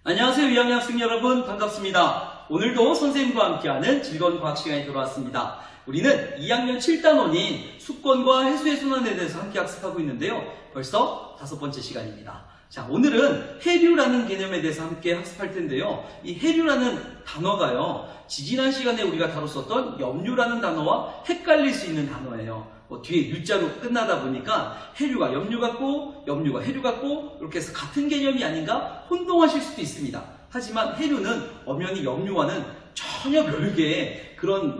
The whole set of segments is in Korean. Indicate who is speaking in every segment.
Speaker 1: 안녕하세요. 2학년 학생 여러분, 반갑습니다. 오늘도 선생님과 함께하는 즐거운 과학 시간이 돌아왔습니다. 우리는 2학년 7단원인 수권과 해수의 순환에 대해서 함께 학습하고 있는데요. 벌써 5번째 시간입니다. 자, 오늘은 해류라는 개념에 대해서 함께 학습할 텐데요. 이 해류라는 단어가요, 지지난 시간에 우리가 다뤘었던 염류라는 단어와 헷갈릴 수 있는 단어예요. 뒤에 유자로 끝나다 보니까 해류가 염류 같고 염류가 해류 같고 이렇게 해서 같은 개념이 아닌가 혼동하실 수도 있습니다. 하지만 해류는 엄연히 염류와는 전혀 별개의 그런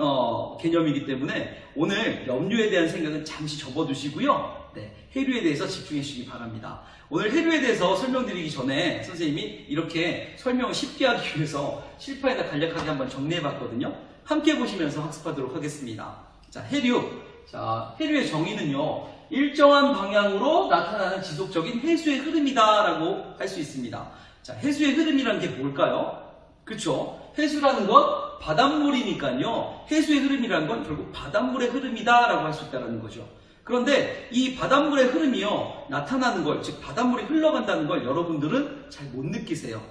Speaker 1: 개념이기 때문에 오늘 염류에 대한 생각은 잠시 접어두시고요. 해류에 대해서 집중해 주시기 바랍니다. 오늘 해류에 대해서 설명드리기 전에 선생님이 이렇게 설명을 쉽게 하기 위해서 실파에다 간략하게 한번 정리해 봤거든요. 함께 보시면서 학습하도록 하겠습니다. 자, 해류. 자, 해류의 정의는요, 일정한 방향으로 나타나는 지속적인 해수의 흐름이다라고 할 수 있습니다. 자, 해수의 흐름이라는 게 뭘까요? 그쵸? 해수라는 건 바닷물이니까요, 해수의 흐름이라는 건 결국 바닷물의 흐름이다라고 할 수 있다는 거죠. 그런데 이 바닷물의 흐름이요, 나타나는 걸, 즉 바닷물이 흘러간다는 걸 여러분들은 잘 못 느끼세요.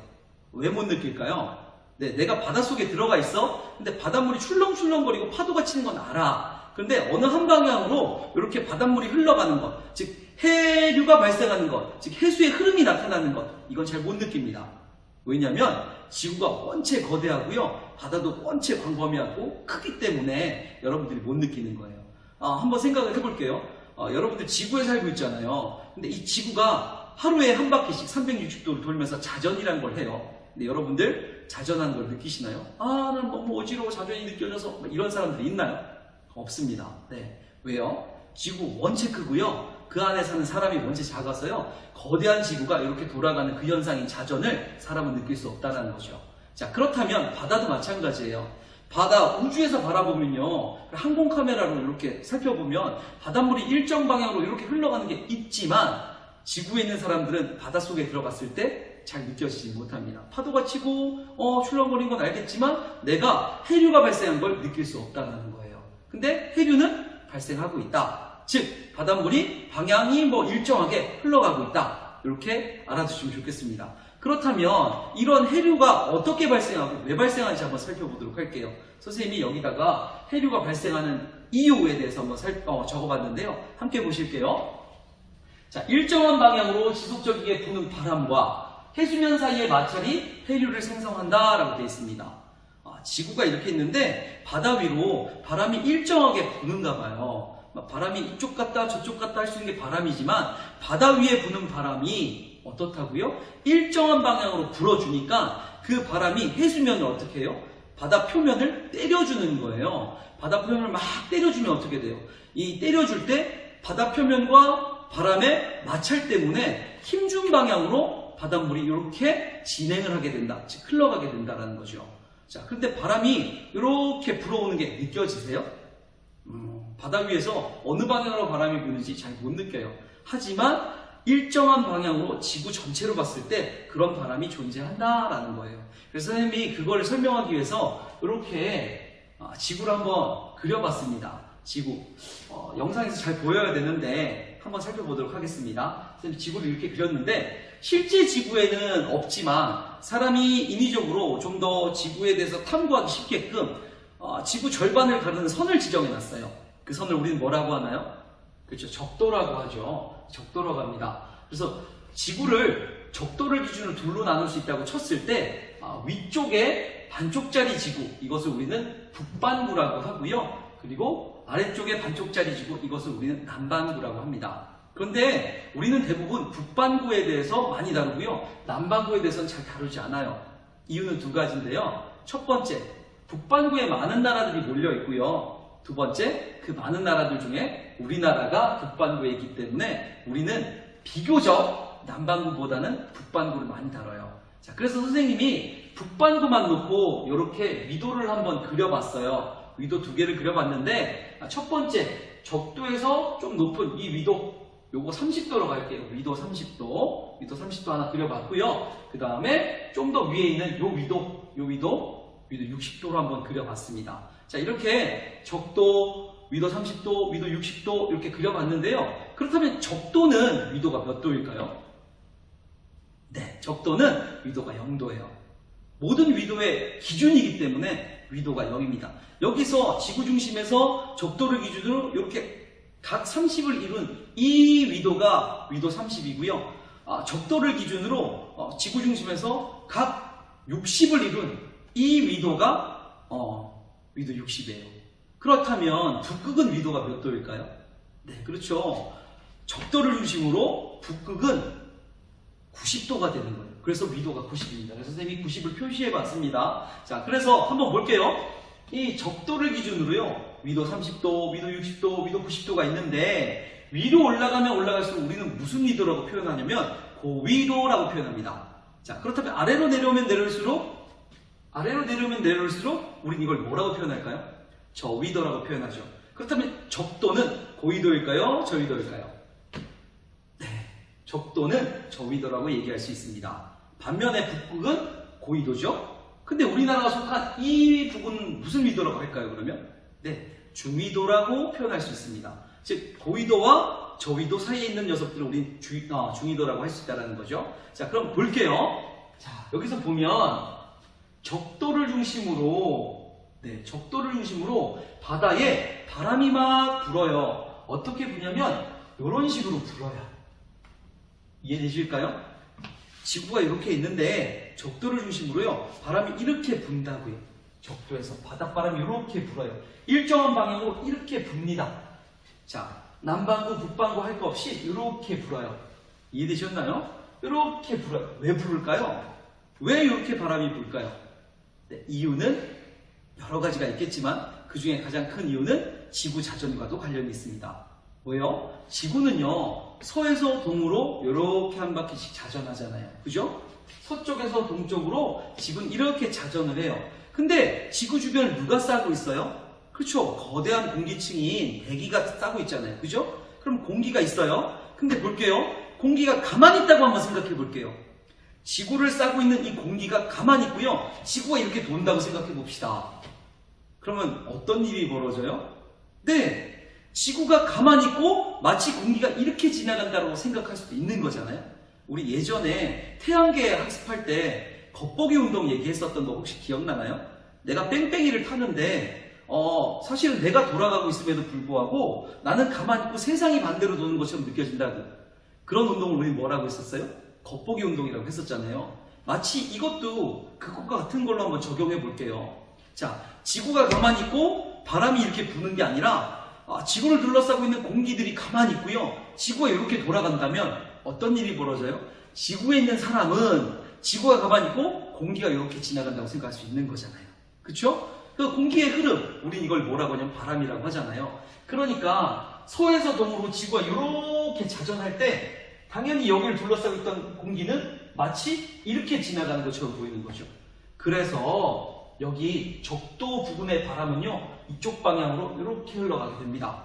Speaker 1: 왜 못 느낄까요? 내가 바닷속에 들어가 있어. 근데 바닷물이 출렁출렁거리고 파도가 치는 건 알아. 그런데 어느 한 방향으로 이렇게 바닷물이 흘러가는 것, 즉 해류가 발생하는 것, 즉 해수의 흐름이 나타나는 것, 이건 잘 못 느낍니다. 왜냐하면 지구가 원체 거대하고요, 바다도 원체 광범위하고 크기 때문에 여러분들이 못 느끼는 거예요. 한번 생각을 해볼게요. 여러분들 지구에 살고 있잖아요. 근데 이 지구가 하루에 한 바퀴씩 360도를 돌면서 자전이라는 걸 해요. 근데 여러분들 자전하는 걸 느끼시나요? 난 너무 어지러워, 자전이 느껴져서, 이런 사람들이 있나요? 없습니다. 왜요? 지구 원체 크고요, 그 안에 사는 사람이 원체 작아서요, 거대한 지구가 이렇게 돌아가는 그 현상인 자전을 사람은 느낄 수 없다는 거죠. 자, 그렇다면 바다도 마찬가지예요. 바다 우주에서 바라보면요, 항공 카메라로 이렇게 살펴보면 바닷물이 일정 방향으로 이렇게 흘러가는 게 있지만 지구에 있는 사람들은 바닷속에 들어갔을 때 잘 느껴지지 못합니다. 파도가 치고 출렁거리는 건 알겠지만 내가 해류가 발생한 걸 느낄 수 없다는 거예요. 근데 해류는 발생하고 있다. 즉 바닷물이 방향이 일정하게 흘러가고 있다. 이렇게 알아두시면 좋겠습니다. 그렇다면 이런 해류가 어떻게 발생하고 왜 발생하는지 한번 살펴보도록 할게요. 선생님이 여기다가 해류가 발생하는 이유에 대해서 한번 적어봤는데요. 함께 보실게요. 자, 일정한 방향으로 지속적이게 부는 바람과 해수면 사이의 마찰이 해류를 생성한다라고 되어 있습니다. 지구가 이렇게 있는데 바다 위로 바람이 일정하게 부는가 봐요. 바람이 이쪽 갔다 저쪽 갔다 할 수 있는 게 바람이지만 바다 위에 부는 바람이 어떻다고요? 일정한 방향으로 불어주니까 그 바람이 해수면을 어떻게 해요? 바다 표면을 때려주는 거예요. 바다 표면을 막 때려주면 어떻게 돼요? 이 때려줄 때 바다 표면과 바람의 마찰 때문에 힘준 방향으로 바닷물이 이렇게 진행을 하게 된다, 즉 흘러가게 된다는 거죠. 자, 그런데 바람이 이렇게 불어오는 게 느껴지세요? 바다 위에서 어느 방향으로 바람이 부는지 잘 못 느껴요. 하지만 일정한 방향으로 지구 전체로 봤을 때 그런 바람이 존재한다라는 거예요. 그래서 선생님이 그걸 설명하기 위해서 이렇게 지구를 한번 그려봤습니다. 지구. 영상에서 잘 보여야 되는데 한번 살펴보도록 하겠습니다. 선생님 지구를 이렇게 그렸는데 실제 지구에는 없지만 사람이 인위적으로 좀 더 지구에 대해서 탐구하기 쉽게끔 지구 절반을 가르는 선을 지정해 놨어요. 그 선을 우리는 뭐라고 하나요? 그렇죠, 적도라고 하죠. 적도라고 합니다. 그래서 지구를 적도를 기준으로 둘로 나눌 수 있다고 쳤을 때 위쪽에 반쪽짜리 지구, 이것을 우리는 북반구라고 하고요. 그리고 아래쪽에 반쪽짜리 지구, 이것을 우리는 남반구라고 합니다. 그런데 우리는 대부분 북반구에 대해서 많이 다루고요, 남반구에 대해서는 잘 다루지 않아요. 이유는 두 가지인데요. 첫 번째, 북반구에 많은 나라들이 몰려 있고요. 두 번째, 그 많은 나라들 중에 우리나라가 북반구에 있기 때문에 우리는 비교적 남반구보다는 북반구를 많이 다뤄요. 자, 그래서 선생님이 북반구만 놓고 이렇게 위도를 한번 그려봤어요. 위도 두 개를 그려봤는데 첫 번째, 적도에서 좀 높은 이 위도, 요거 30도로 갈게요. 위도 30도 하나 그려봤고요. 그 다음에 좀 더 위에 있는 요 위도 60도로 한번 그려봤습니다. 자, 이렇게 적도, 위도 30도, 위도 60도 이렇게 그려봤는데요. 그렇다면 적도는 위도가 몇 도일까요? 네, 적도는 위도가 0도예요. 모든 위도의 기준이기 때문에 위도가 0입니다. 여기서 지구 중심에서 적도를 기준으로 이렇게 각 30을 이룬 이 위도가 위도 30이고요. 적도를 기준으로 지구 중심에서 각 60을 이룬 이 위도가 위도 60이에요. 그렇다면 북극은 위도가 몇 도일까요? 네, 그렇죠. 적도를 중심으로 북극은 90도가 되는 거예요. 그래서 위도가 90입니다. 그래서 선생님이 90을 표시해 봤습니다. 자, 그래서 한번 볼게요. 이 적도를 기준으로요, 위도 30도, 위도 60도, 위도 90도가 있는데, 위로 올라가면 올라갈수록 우리는 무슨 위도라고 표현하냐면 고위도라고 표현합니다. 자, 그렇다면 아래로 내려오면 내려올수록 우리는 이걸 뭐라고 표현할까요? 저위도라고 표현하죠. 그렇다면 적도는 고위도일까요? 저위도일까요? 네, 적도는 저위도라고 얘기할 수 있습니다. 반면에 북극은 고위도죠. 근데 우리나라가 속한 이 부분은 무슨 위도라고 할까요, 그러면? 네, 중위도라고 표현할 수 있습니다. 즉, 고위도와 저위도 사이에 있는 녀석들을 우린 중위도라고 할 수 있다는 거죠. 자, 그럼 볼게요. 자, 여기서 보면 적도를 중심으로 바다에 바람이 막 불어요. 어떻게 부냐면 이런 식으로 불어요. 이해되실까요? 지구가 이렇게 있는데 적도를 중심으로요, 바람이 이렇게 분다고요. 적도에서 바닷바람이 이렇게 불어요. 일정한 방향으로 이렇게 붑니다. 자, 남반구, 북반구 할 거 없이 이렇게 불어요. 이해되셨나요? 이렇게 불어요. 왜 불을까요? 왜 이렇게 바람이 불까요? 네, 이유는 여러 가지가 있겠지만 그 중에 가장 큰 이유는 지구 자전과도 관련이 있습니다. 뭐요? 지구는요, 서에서 동으로 이렇게 한 바퀴씩 자전하잖아요. 그죠? 서쪽에서 동쪽으로 지구는 이렇게 자전을 해요. 근데 지구 주변을 누가 싸고 있어요? 그렇죠. 거대한 공기층인 대기가 싸고 있잖아요. 그죠? 그럼 공기가 있어요. 근데 볼게요. 공기가 가만히 있다고 한번 생각해 볼게요. 지구를 싸고 있는 이 공기가 가만히 있고요, 지구가 이렇게 돈다고 생각해 봅시다. 그러면 어떤 일이 벌어져요? 네, 지구가 가만히 있고 마치 공기가 이렇게 지나간다고 생각할 수도 있는 거잖아요. 우리 예전에 태양계 학습할 때 겉보기 운동 얘기했었던 거 혹시 기억나나요? 내가 뺑뺑이를 타는데 사실은 내가 돌아가고 있음에도 불구하고 나는 가만히 있고 세상이 반대로 도는 것처럼 느껴진다고. 그런 운동을 우리 뭐라고 했었어요? 겉보기 운동이라고 했었잖아요. 마치 이것도 그것과 같은 걸로 한번 적용해 볼게요. 자, 지구가 가만히 있고 바람이 이렇게 부는 게 아니라 지구를 둘러싸고 있는 공기들이 가만히 있고요, 지구가 이렇게 돌아간다면 어떤 일이 벌어져요? 지구에 있는 사람은 지구가 가만히 있고 공기가 이렇게 지나간다고 생각할 수 있는 거잖아요. 그렇죠? 그 공기의 흐름, 우린 이걸 뭐라고 하냐면 바람이라고 하잖아요. 그러니까 서에서 동으로 지구가 이렇게 자전할 때 당연히 여기를 둘러싸고 있던 공기는 마치 이렇게 지나가는 것처럼 보이는 거죠. 그래서 여기 적도 부근의 바람은요, 이쪽 방향으로 이렇게 흘러가게 됩니다.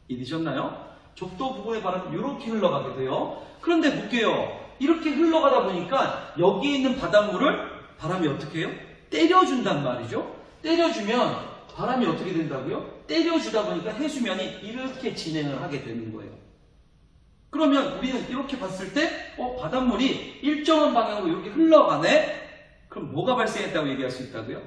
Speaker 1: 이해되셨나요? 적도 부근의 바람은 이렇게 흘러가게 돼요. 그런데 볼게요. 이렇게 흘러가다 보니까 여기에 있는 바닷물을 바람이 어떻게 해요? 때려준단 말이죠. 때려주면 바람이 어떻게 된다고요? 때려주다 보니까 해수면이 이렇게 진행을 하게 되는 거예요. 그러면 우리는 이렇게 봤을 때 바닷물이 일정한 방향으로 이렇게 흘러가네? 그럼 뭐가 발생했다고 얘기할 수 있다고요?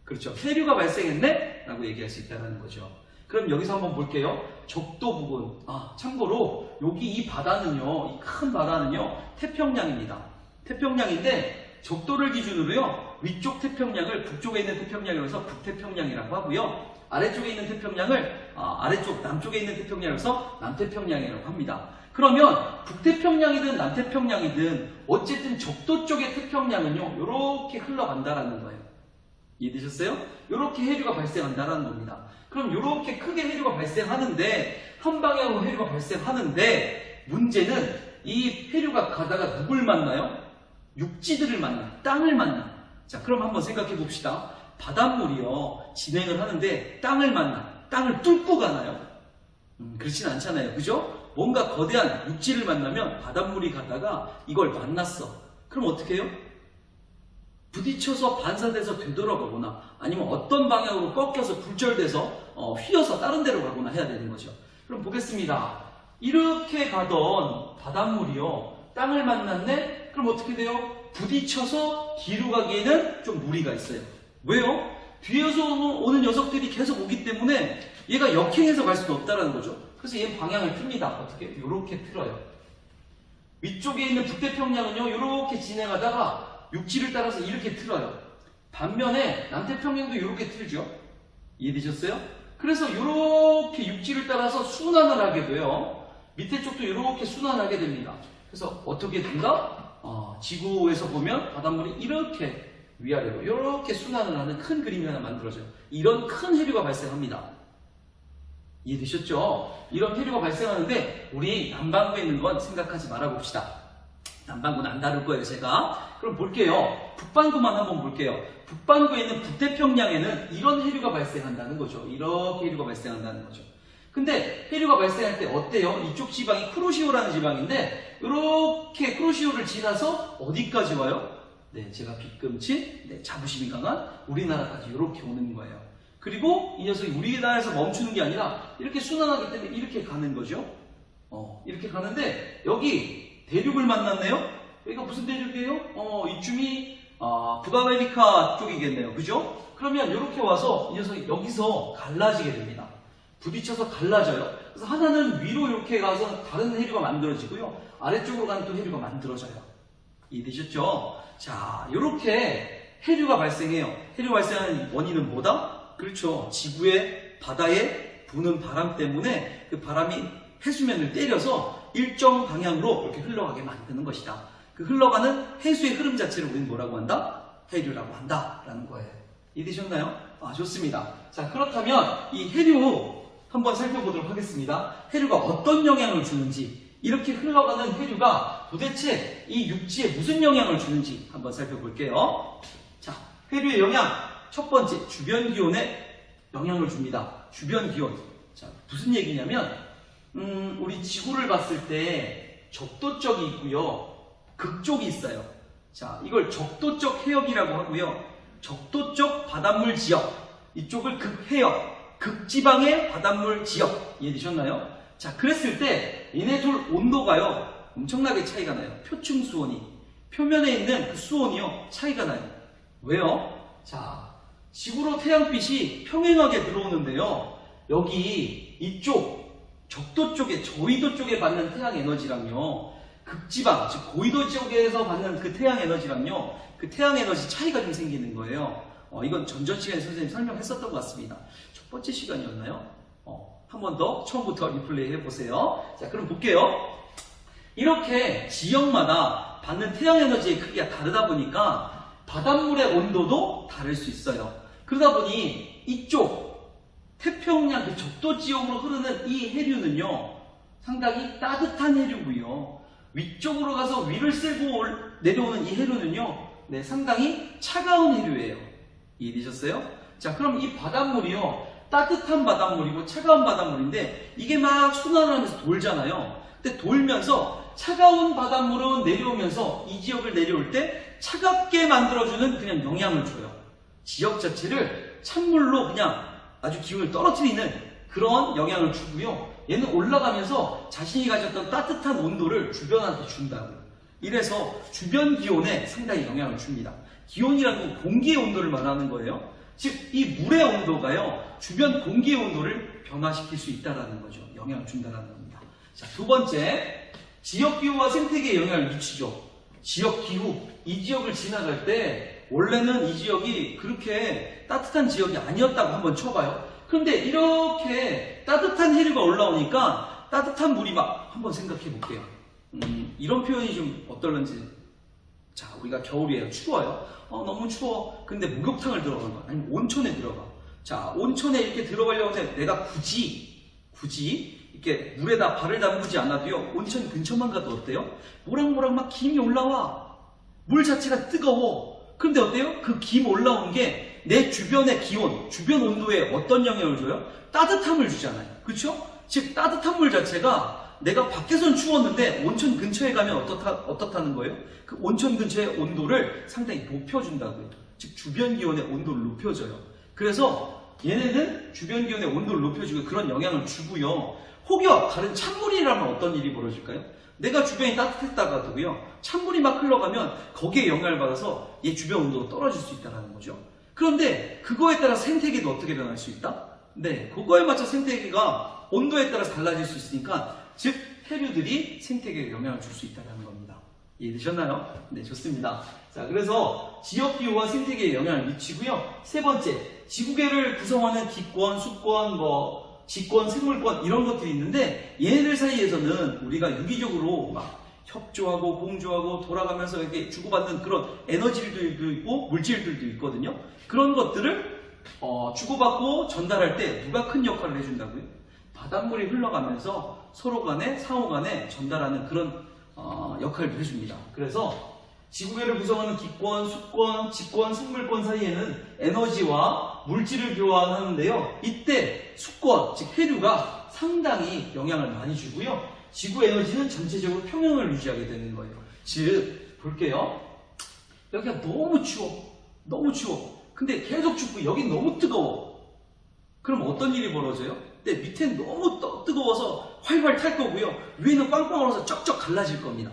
Speaker 1: 그렇죠. 해류가 발생했네? 라고 얘기할 수 있다는 거죠. 그럼 여기서 한번 볼게요. 적도 부분. 참고로 여기 이 바다는요, 이 큰 바다는요, 태평양입니다. 태평양인데 적도를 기준으로요, 위쪽 태평양을 북쪽에 있는 태평양이라고 해서 북태평양이라고 하고요, 아래쪽에 있는 태평양을 남쪽에 있는 태평양이라고 해서 남태평양이라고 합니다. 그러면 북태평양이든 남태평양이든 어쨌든 적도 쪽의 태평양은요, 이렇게 흘러간다라는 거예요. 이해되셨어요? 이렇게 해류가 발생한다라는 겁니다. 그럼 이렇게 크게 해류가 발생하는데, 한 방향으로 해류가 발생하는데, 문제는 이 해류가 가다가 누굴 만나요? 육지들을 만나, 땅을 만나. 자, 그럼 한번 생각해 봅시다. 바닷물이요, 진행을 하는데 땅을 만나, 땅을 뚫고 가나요? 그렇진 않잖아요. 그죠? 뭔가 거대한 육지를 만나면 바닷물이 가다가 이걸 만났어. 그럼 어떻게 해요? 부딪혀서 반사돼서 되돌아가거나 아니면 어떤 방향으로 꺾여서 불절돼서 휘어서 다른 데로 가거나 해야 되는 거죠. 그럼 보겠습니다. 이렇게 가던 바닷물이요, 땅을 만났네? 그럼 어떻게 돼요? 부딪혀서 뒤로 가기에는 좀 무리가 있어요. 왜요? 뒤에서 오는 녀석들이 계속 오기 때문에 얘가 역행해서 갈 수가 없다는 거죠. 그래서 얘는 방향을 틉니다. 어떻게? 이렇게 틀어요. 위쪽에 있는 북태평양은요, 이렇게 진행하다가 육지를 따라서 이렇게 틀어요. 반면에 남태평양도 이렇게 틀죠. 이해되셨어요? 그래서 이렇게 육지를 따라서 순환을 하게 돼요. 밑에 쪽도 이렇게 순환하게 됩니다. 그래서 어떻게 된다? 지구에서 보면 바닷물이 이렇게 위아래로 이렇게 순환을 하는 큰 그림이 하나 만들어져요. 이런 큰 해류가 발생합니다. 이해되셨죠? 이런 해류가 발생하는데 우리 남반구에 있는 건 생각하지 말아봅시다. 남반구는 안 다룰 거예요, 제가. 그럼 볼게요. 북반구만 한번 볼게요. 북반구에 있는 북태평양에는 이런 해류가 발생한다는 거죠. 이렇게 해류가 발생한다는 거죠. 근데 해류가 발생할 때 어때요? 이쪽 지방이 쿠로시오라는 지방인데 이렇게 쿠로시오를 지나서 어디까지 와요? 네, 제가 뒤꿈치, 자부심이 강한 우리나라까지 이렇게 오는 거예요. 그리고 이 녀석이 우리나라에서 멈추는 게 아니라 이렇게 순환하기 때문에 이렇게 가는 거죠. 이렇게 가는데 여기 대륙을 만났네요. 여기가 무슨 대륙이에요? 이쯤이 북아메리카 쪽이겠네요. 그죠? 그러면 이렇게 와서 이 녀석이 여기서 갈라지게 됩니다. 부딪혀서 갈라져요. 그래서 하나는 위로 이렇게 가서 다른 해류가 만들어지고요. 아래쪽으로 가는 또 해류가 만들어져요. 이해되셨죠? 자, 이렇게 해류가 발생해요. 해류 발생하는 원인은 뭐다? 그렇죠. 지구의 바다에 부는 바람 때문에 그 바람이 해수면을 때려서 일정 방향으로 이렇게 흘러가게 만드는 것이다. 그 흘러가는 해수의 흐름 자체를 우리는 뭐라고 한다? 해류라고 한다. 라는 거예요. 이해되셨나요? 좋습니다. 자, 그렇다면 이 해류 한번 살펴보도록 하겠습니다. 해류가 어떤 영향을 주는지, 이렇게 흘러가는 해류가 도대체 이 육지에 무슨 영향을 주는지 한번 살펴볼게요. 자, 해류의 영향. 첫 번째, 주변 기온에 영향을 줍니다. 주변 기온. 자, 무슨 얘기냐면, 우리 지구를 봤을 때 적도적이 있고요. 극쪽이 있어요. 자, 이걸 적도적 해역이라고 하고요. 적도적 바닷물 지역. 이쪽을 극해역, 극지방의 바닷물 지역. 이해되셨나요? 자, 그랬을 때 얘네 둘 온도가요. 엄청나게 차이가 나요. 표층 수온이. 표면에 있는 그 수온이요. 차이가 나요. 왜요? 자, 지구로 태양빛이 평행하게 들어오는데요. 여기 이쪽 적도 쪽에, 저위도 쪽에 받는 태양 에너지랑요. 극지방, 즉 고위도 쪽에서 받는 그 태양 에너지랑요. 그 태양 에너지 차이가 좀 생기는 거예요. 이건 전전 시간에 선생님이 설명했었던 것 같습니다. 첫 번째 시간이었나요? 한 번 더 처음부터 리플레이 해보세요. 자, 그럼 볼게요. 이렇게 지역마다 받는 태양 에너지의 크기가 다르다 보니까 바닷물의 온도도 다를 수 있어요. 그러다 보니 이쪽 태평양 그 적도 지역으로 흐르는 이 해류는요, 상당히 따뜻한 해류고요. 위쪽으로 가서 위를 쓸고 내려오는 이 해류는요, 네, 상당히 차가운 해류예요. 이해되셨어요? 자, 그럼 이 바닷물이요, 따뜻한 바닷물이고 차가운 바닷물인데 이게 막 순환을 하면서 돌잖아요. 근데 돌면서 차가운 바닷물은 내려오면서 이 지역을 내려올 때 차갑게 만들어주는 그냥 영향을 줘요. 지역 자체를 찬물로 그냥 아주 기온을 떨어뜨리는 그런 영향을 주고요. 얘는 올라가면서 자신이 가졌던 따뜻한 온도를 주변한테 준다고요. 이래서 주변 기온에 상당히 영향을 줍니다. 기온이라는 건 공기의 온도를 말하는 거예요. 즉, 이 물의 온도가요, 주변 공기의 온도를 변화시킬 수 있다는 거죠. 영향을 준다는 겁니다. 자, 두 번째, 지역 기후와 생태계에 영향을 미치죠. 지역 기후, 이 지역을 지나갈 때 원래는 이 지역이 그렇게 따뜻한 지역이 아니었다고 한번 쳐봐요. 그런데 이렇게 따뜻한 해류가 올라오니까 따뜻한 물이 막 한번 생각해 볼게요. 이런 표현이 좀 어떨런지. 자, 우리가 겨울이에요. 추워요. 너무 추워. 근데 목욕탕을 들어가는 거야. 아니면 온천에 들어가. 자, 온천에 이렇게 들어가려고 해 내가 굳이 이렇게 물에다 발을 담그지 않아도요, 온천 근처만 가도 어때요? 모락모락 막 김이 올라와. 물 자체가 뜨거워. 그런데 어때요? 그 김 올라온 게 내 주변의 기온, 주변 온도에 어떤 영향을 줘요? 따뜻함을 주잖아요. 그렇죠? 즉, 따뜻한 물 자체가 내가 밖에선 추웠는데 온천 근처에 가면 어떻다는 거예요? 그 온천 근처의 온도를 상당히 높여준다고요. 즉, 주변 기온의 온도를 높여줘요. 그래서 얘네는 주변 기온의 온도를 높여주고 그런 영향을 주고요. 혹여 다른 찬물이라면 어떤 일이 벌어질까요? 내가 주변이 따뜻했다가도요, 찬물이 막 흘러가면 거기에 영향을 받아서 얘 주변 온도가 떨어질 수 있다는 거죠. 그런데 그거에 따라 생태계도 어떻게 변할 수 있다? 네, 그거에 맞춰 생태계가 온도에 따라서 달라질 수 있으니까, 즉 해류들이 생태계에 영향을 줄 수 있다는 겁니다. 이해되셨나요? 네, 좋습니다. 자, 그래서 지역 기후와 생태계에 영향을 미치고요. 세 번째, 지구계를 구성하는 기권, 수권, 지권, 생물권 이런 것들이 있는데, 얘네들 사이에서는 우리가 유기적으로 막 협조하고 공조하고 돌아가면서 이렇게 주고받는 그런 에너지들도 있고 물질들도 있거든요. 그런 것들을 주고받고 전달할 때 누가 큰 역할을 해준다고요? 바닷물이 흘러가면서 서로 간에 상호 간에 전달하는 그런 역할을 해줍니다. 그래서 지구계를 구성하는 기권, 수권, 지권, 생물권 사이에는 에너지와 물질을 교환하는데요. 이때 수권, 즉 해류가 상당히 영향을 많이 주고요. 지구 에너지는 전체적으로 평형을 유지하게 되는 거예요. 즉, 볼게요. 여기가 너무 추워. 너무 추워. 근데 계속 춥고 여긴 너무 뜨거워. 그럼 어떤 일이 벌어져요? 네, 밑엔 너무 뜨거워서 활활 탈 거고요. 위에는 빵빵 얼어서 쩍쩍 갈라질 겁니다.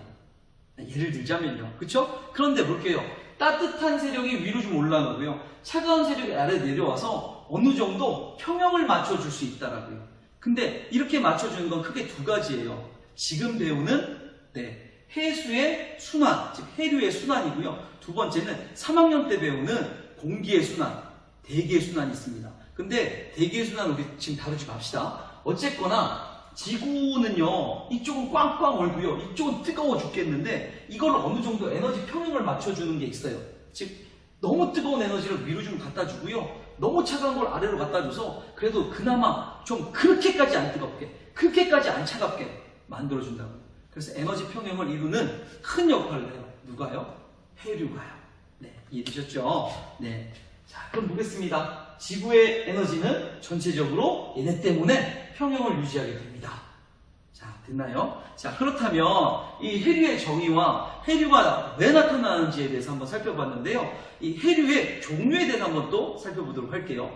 Speaker 1: 예를 들자면요. 그쵸? 그런데 볼게요. 따뜻한 세력이 위로 좀 올라가고요. 차가운 세력이 아래 내려와서 어느 정도 평형을 맞춰줄 수 있다라고요. 근데 이렇게 맞춰주는 건 크게 두 가지예요. 지금 배우는 해수의 순환, 즉 해류의 순환이고요. 두 번째는 3학년 때 배우는 공기의 순환, 대기의 순환이 있습니다. 근데 대기의 순환은 우리 지금 다루지 맙시다. 어쨌거나 지구는요, 이쪽은 꽝꽝 얼고요, 이쪽은 뜨거워 죽겠는데 이걸 어느 정도 에너지 평형을 맞춰주는 게 있어요. 즉 너무 뜨거운 에너지를 위로 좀 갖다 주고요, 너무 차가운 걸 아래로 갖다 줘서 그래도 그나마 좀 그렇게까지 안 뜨겁게, 그렇게까지 안 차갑게 만들어준다고요. 그래서 에너지 평형을 이루는 큰 역할을 해요. 누가요? 해류가요. 네, 이해되셨죠? 네. 자, 그럼 보겠습니다. 지구의 에너지는 전체적으로 얘네 때문에 평형을 유지하게 됩니다. 자, 됐나요? 자, 그렇다면 이 해류의 정의와 해류가 왜 나타나는지에 대해서 한번 살펴봤는데요. 이 해류의 종류에 대해서 한번 또 살펴보도록 할게요.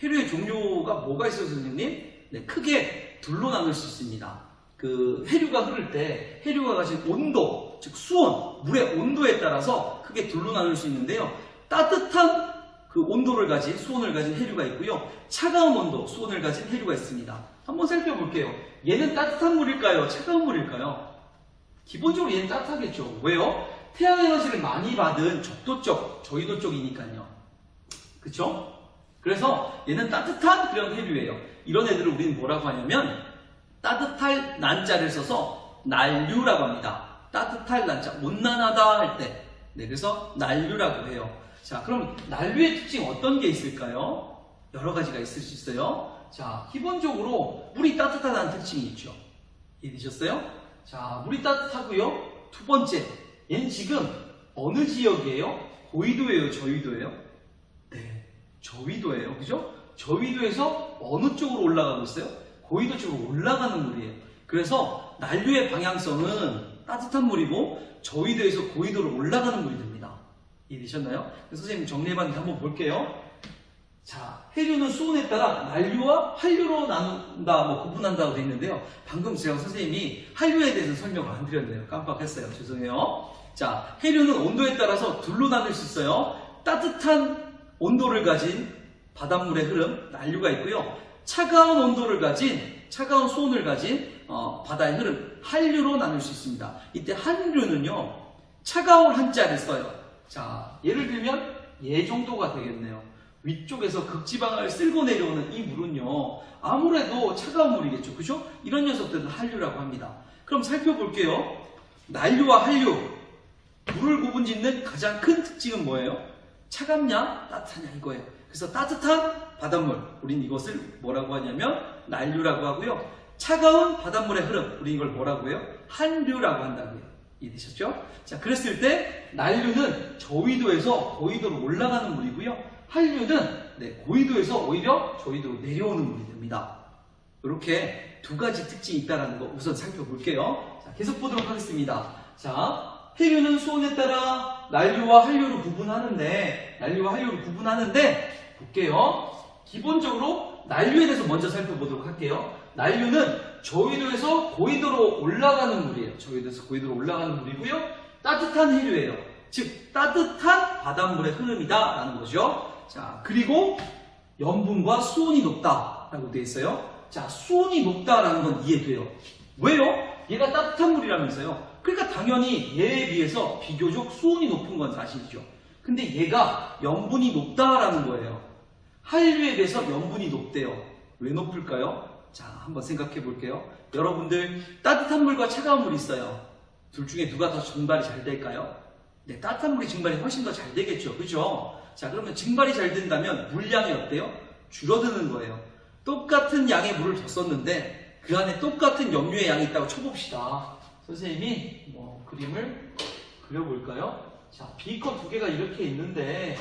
Speaker 1: 해류의 종류가 뭐가 있어요, 선생님? 네, 크게 둘로 나눌 수 있습니다. 그 해류가 흐를 때 해류가 가진 온도, 즉 수온, 물의 온도에 따라서 크게 둘로 나눌 수 있는데요. 따뜻한 그 온도를 가진, 수온을 가진 해류가 있고요. 차가운 온도, 수온을 가진 해류가 있습니다. 한번 살펴볼게요. 얘는 따뜻한 물일까요? 차가운 물일까요? 기본적으로 얘는 따뜻하겠죠. 왜요? 태양 에너지를 많이 받은 적도 쪽, 저위도 쪽이니까요. 그쵸? 그래서 얘는 따뜻한 그런 해류예요. 이런 애들을 우리는 뭐라고 하냐면 따뜻할 난자를 써서 난류라고 합니다. 따뜻할 난자, 온난하다 할 때. 네, 그래서 난류라고 해요. 자, 그럼 난류의 특징 어떤 게 있을까요? 여러 가지가 있을 수 있어요. 자, 기본적으로 물이 따뜻하다는 특징이 있죠. 이해되셨어요? 자, 물이 따뜻하고요. 두 번째, 얘는 지금 어느 지역이에요? 고위도예요? 저위도예요? 네, 저위도예요. 그죠? 저위도에서 어느 쪽으로 올라가고 있어요? 고위도 쪽으로 올라가는 물이에요. 그래서 난류의 방향성은 따뜻한 물이고 저위도에서 고위도로 올라가는 물이 됩니다. 이해되셨나요? 선생님 정리해봤는데 한번 볼게요. 자, 해류는 수온에 따라 난류와 한류로 나눈다, 구분한다고 되어 있는데요. 방금 제가 선생님이 한류에 대해서 설명을 안 드렸네요. 깜빡했어요. 죄송해요. 자, 해류는 온도에 따라서 둘로 나눌 수 있어요. 따뜻한 온도를 가진 바닷물의 흐름, 난류가 있고요. 차가운 온도를 가진, 차가운 수온을 가진 바다의 흐름, 한류로 나눌 수 있습니다. 이때 한류는요, 차가운 한자를 써요. 자, 예를 들면 얘 정도가 되겠네요. 위쪽에서 극지방을 쓸고 내려오는 이 물은요, 아무래도 차가운 물이겠죠. 그죠? 이런 녀석들은 한류라고 합니다. 그럼 살펴볼게요. 난류와 한류, 물을 구분짓는 가장 큰 특징은 뭐예요? 차갑냐, 따뜻하냐 이거예요. 그래서 따뜻한 바닷물, 우린 이것을 뭐라고 하냐면 난류라고 하고요. 차가운 바닷물의 흐름, 우린 이걸 뭐라고 해요? 한류라고 한다고요. 이해되셨죠? 자, 그랬을 때 난류는 저위도에서 고위도로 올라가는 물이고요. 한류는 고위도에서 오히려 저위도로 내려오는 물이 됩니다. 이렇게 두 가지 특징이 있다는 거 우선 살펴볼게요. 자, 계속 보도록 하겠습니다. 자, 해류는 수온에 따라 난류와 한류를 구분하는데, 볼게요. 기본적으로 난류에 대해서 먼저 살펴보도록 할게요. 난류는 저위도에서 고위도로 올라가는 물이에요. 저위도에서 고위도로 올라가는 물이고요. 따뜻한 해류예요. 즉 따뜻한 바닷물의 흐름이다라는 거죠. 자, 그리고 염분과 수온이 높다라고 되어 있어요. 자, 수온이 높다라는 건 이해돼요. 왜요? 얘가 따뜻한 물이라면서요. 그러니까 당연히 얘에 비해서 비교적 수온이 높은 건 사실이죠. 근데 얘가 염분이 높다라는 거예요. 한류에 비해서 염분이 높대요. 왜 높을까요? 자, 한번 생각해 볼게요. 여러분들 따뜻한 물과 차가운 물이 있어요. 둘 중에 누가 더 증발이 잘 될까요? 네, 따뜻한 물이 증발이 훨씬 더 잘 되겠죠. 그죠? 자, 그러면 증발이 잘 된다면 물량이 어때요? 줄어드는 거예요. 똑같은 양의 물을 더 썼는데 그 안에 똑같은 염료의 양이 있다고 쳐봅시다. 선생님이 그림을 그려볼까요? 자, 비커 두 개가 이렇게 있는데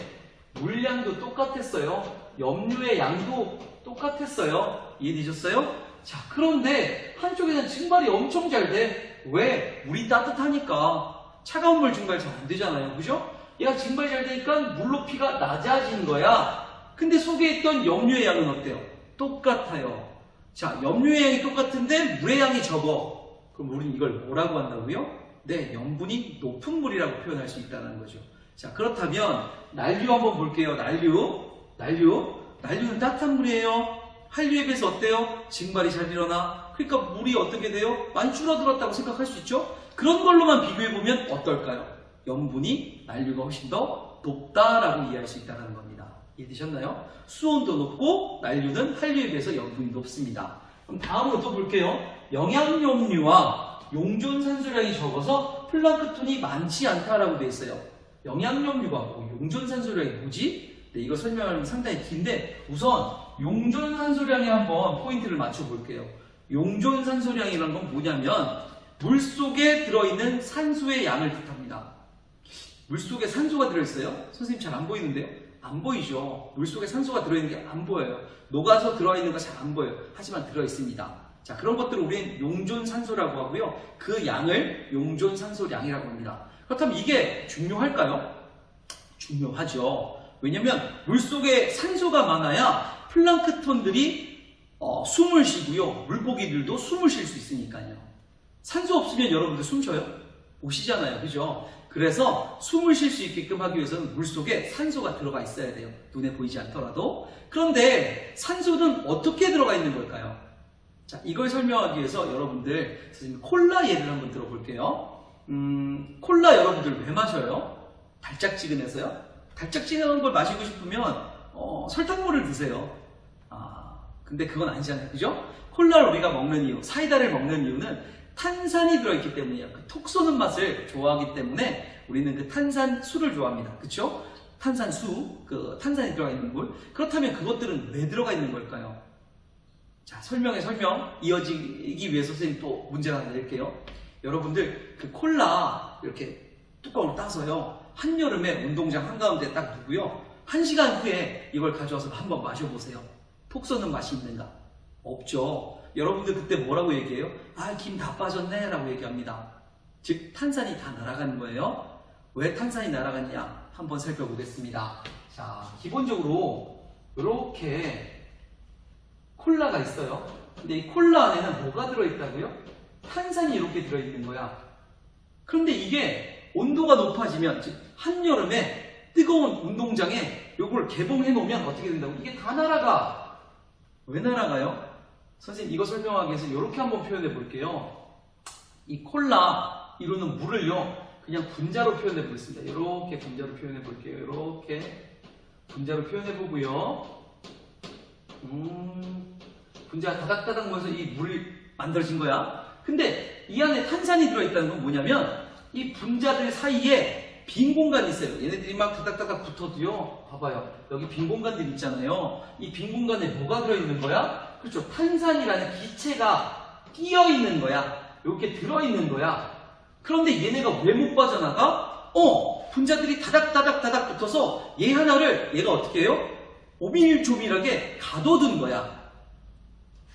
Speaker 1: 물량도 똑같았어요. 염료의 양도 똑같았어요. 이해되셨어요? 자, 그런데 한쪽에는 증발이 엄청 잘 돼. 왜? 물이 따뜻하니까. 차가운 물 증발 잘 안 되잖아요. 그죠? 얘가 증발이 잘 되니까 물 높이가 낮아진 거야. 근데 속에 있던 염료의 양은 어때요? 똑같아요. 자, 염료의 양이 똑같은데 물의 양이 적어. 그럼 우리는 이걸 뭐라고 한다고요? 네, 염분이 높은 물이라고 표현할 수 있다는 거죠. 자, 그렇다면 난류 한번 볼게요. 난류는 따뜻한 물이에요. 한류에 비해서 어때요? 증발이 잘 일어나. 그러니까 물이 어떻게 돼요? 많이 줄어들었다고 생각할 수 있죠? 그런 걸로만 비교해보면 어떨까요? 염분이 난류가 훨씬 더 높다라고 이해할 수 있다는 겁니다. 이해되셨나요? 수온도 높고 난류는 한류에 비해서 염분이 높습니다. 그럼 다음으로 또 볼게요. 영양염류와 용존산소량이 적어서 플랑크톤이 많지 않다라고 되어 있어요. 영양염류하고 용존산소량이 뭐지? 네, 이거 설명하면 상당히 긴데 우선 용존산소량에 한번 포인트를 맞춰볼게요. 용존산소량이라는 건 뭐냐면 물속에 들어있는 산소의 양을 뜻합니다. 물속에 산소가 들어있어요? 선생님 잘 안 보이는데요? 안 보이죠. 물속에 산소가 들어있는 게 안 보여요. 녹아서 들어있는 거 잘 안 보여요. 하지만 들어있습니다. 자, 그런 것들을 우리는 용존산소라고 하고요. 그 양을 용존산소량이라고 합니다. 그렇다면 이게 중요할까요? 중요하죠. 왜냐면 물속에 산소가 많아야 플랑크톤들이 숨을 쉬고요. 물고기들도 숨을 쉴 수 있으니까요. 산소 없으면 여러분들 숨 쉬어요? 못 쉬잖아요. 그죠? 그래서 숨을 쉴 수 있게끔 하기 위해서는 물속에 산소가 들어가 있어야 돼요. 눈에 보이지 않더라도. 그런데 산소는 어떻게 들어가 있는 걸까요? 자, 이걸 설명하기 위해서 여러분들 선생님 콜라 예를 한번 들어볼게요. 콜라 여러분들 왜 마셔요? 달짝지근해서요? 달짝지근한 걸 마시고 싶으면 설탕물을 드세요. 근데 그건 아니잖아요. 그죠? 콜라를 우리가 먹는 이유, 사이다를 먹는 이유는 탄산이 들어있기 때문이에요. 그 톡 쏘는 맛을 좋아하기 때문에 우리는 그 탄산수를 좋아합니다. 그쵸? 탄산수, 그 탄산이 들어가 있는 물. 그렇다면 그것들은 왜 들어가 있는 걸까요? 자, 설명 이어지기 위해서 선생님 또 문제를 하나 낼게요. 여러분들 그 콜라 이렇게 뚜껑을 따서요. 한여름에 운동장 한가운데 딱 두고요. 1시간 후에 이걸 가져와서 한번 마셔보세요. 톡 쏘는 맛이 있는가? 없죠. 여러분들 그때 뭐라고 얘기해요? 김 다 빠졌네 라고 얘기합니다. 즉 탄산이 다 날아가는 거예요. 왜 탄산이 날아갔냐? 한번 살펴보겠습니다. 자, 기본적으로 이렇게 콜라가 있어요. 근데 이 콜라 안에는 뭐가 들어있다고요? 탄산이 이렇게 들어있는 거야. 그런데 이게 온도가 높아지면, 즉 한여름에 뜨거운 운동장에 이걸 개봉해 놓으면 어떻게 된다고? 이게 다 날아가. 왜 날아가요? 선생님 이거 설명하기 위해서 이렇게 한번 표현해 볼게요. 이 콜라 이루는 물을요 그냥 분자로 표현해 보겠습니다. 이렇게 분자로 표현해 볼게요. 이렇게 분자로 표현해 보고요. 분자가 다닥다닥 모여서 이 물이 만들어진 거야. 근데 이 안에 탄산이 들어있다는 건 뭐냐면 이 분자들 사이에 빈 공간이 있어요. 얘네들이 막 다닥다닥 붙어도요. 봐봐요. 여기 빈 공간들 있잖아요. 이 빈 공간에 뭐가 들어있는 거야? 그렇죠. 탄산이라는 기체가 끼어 있는 거야. 이렇게 들어있는 거야. 그런데 얘네가 왜 못 빠져나가? 분자들이 다닥다닥 붙어서 얘 하나를 얘가 어떻게 해요? 오밀조밀하게 가둬둔 거야.